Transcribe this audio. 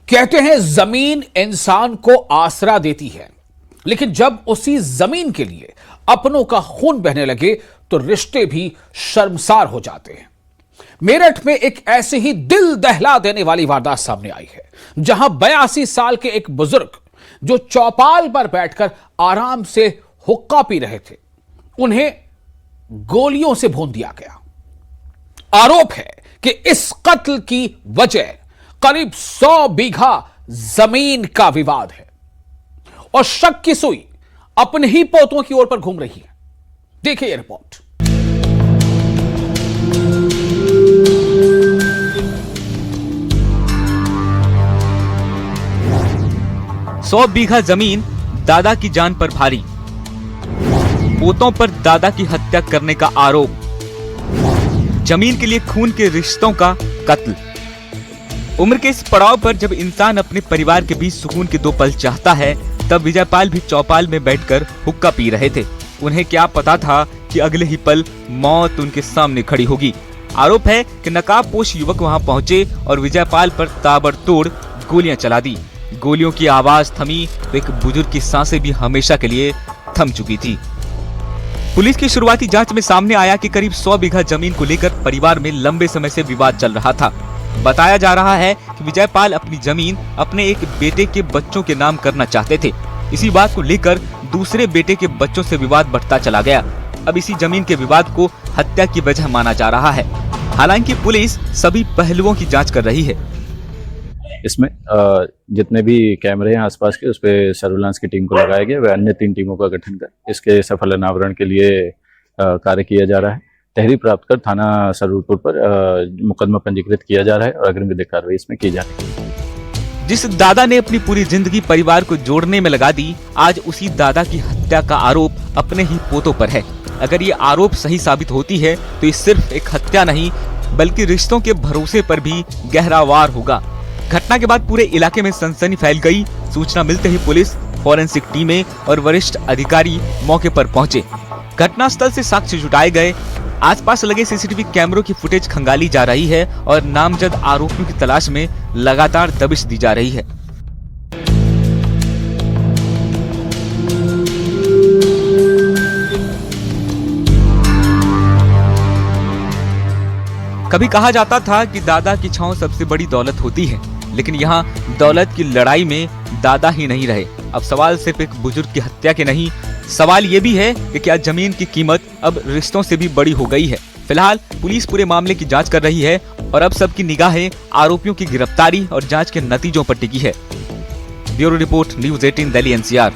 कहते हैं जमीन इंसान को आसरा देती है, लेकिन जब उसी जमीन के लिए अपनों का खून बहने लगे तो रिश्ते भी शर्मसार हो जाते हैं। मेरठ में एक ऐसी ही दिल दहला देने वाली वारदात सामने आई है, जहां 82 साल के एक बुजुर्ग जो चौपाल पर बैठकर आराम से हुक्का पी रहे थे, उन्हें गोलियों से भून दिया गया। आरोप है कि इस कत्ल की वजह करीब 100 बीघा जमीन का विवाद है और शक की सुई अपने ही पोतों की ओर पर घूम रही है। देखिए यह रिपोर्ट। सौ बीघा जमीन दादा की जान पर भारी, पोतों पर दादा की हत्या करने का आरोप, जमीन के लिए खून के रिश्तों का कत्ल। उम्र के इस पड़ाव पर जब इंसान अपने परिवार के बीच सुकून के दो पल चाहता है, तब विजयपाल भी चौपाल में बैठकर हुक्का पी रहे थे। उन्हें क्या पता था कि अगले ही पल मौत उनके सामने खड़ी होगी। आरोप है कि नकाबपोश युवक वहां पहुंचे और विजयपाल पर ताबड़तोड़ गोलियां चला दी। गोलियों की आवाज थमी तो एक बुजुर्ग की सांसें भी हमेशा के लिए थम चुकी थी। पुलिस की शुरुआती जांच में सामने आया कि करीब 100 बीघा जमीन को लेकर परिवार में लंबे समय से विवाद चल रहा था। बताया जा रहा है कि विजयपाल अपनी जमीन अपने एक बेटे के बच्चों के नाम करना चाहते थे। इसी बात को लेकर दूसरे बेटे के बच्चों से विवाद बढ़ता चला गया। अब इसी जमीन के विवाद को हत्या की वजह माना जा रहा है। हालांकि पुलिस सभी पहलुओं की जांच कर रही है। इसमें जितने भी कैमरे हैं आसपास के, उस पर सर्विलांस की टीम को लगाया गया। वह अन्य 3 टीमों का गठन कर इसके सफल अनावरण के लिए कार्य किया जा रहा है। तहरीर प्राप्त कर थाना सरवरपुर पर मुकदमा पंजीकृत किया जा रहा है और अग्रिम विधिक कार्रवाई इसमें की जा रही है। जिस दादा ने अपनी पूरी जिंदगी परिवार को जोड़ने में लगा दी, आज उसी दादा की हत्या का आरोप अपने ही पोतों पर है। अगर ये आरोप सही साबित होती है तो ये सिर्फ एक हत्या नहीं, बल्कि रिश्तों के भरोसे पर भी गहरा वार होगा। घटना के बाद पूरे इलाके में सनसनी फैल गई। सूचना मिलते ही पुलिस, फॉरेंसिक टीमें और वरिष्ठ अधिकारी मौके पर पहुंचे। घटनास्थल से साक्ष्य जुटाए गए। आसपास लगे सीसीटीवी कैमरों की फुटेज खंगाली जा रही है और नामजद आरोपियों की तलाश में लगातार दबिश दी जा रही है। कभी कहा जाता था कि दादा की छांव सबसे बड़ी दौलत होती है, लेकिन यहाँ दौलत की लड़ाई में दादा ही नहीं रहे। अब सवाल सिर्फ एक बुजुर्ग की हत्या के नहीं, सवाल ये भी है कि क्या जमीन की कीमत अब रिश्तों से भी बड़ी हो गई है। फिलहाल पुलिस पूरे मामले की जांच कर रही है और अब सबकी निगाहें आरोपियों की गिरफ्तारी और जांच के नतीजों पर टिकी है। Bureau report, news 18 Delhi NCR।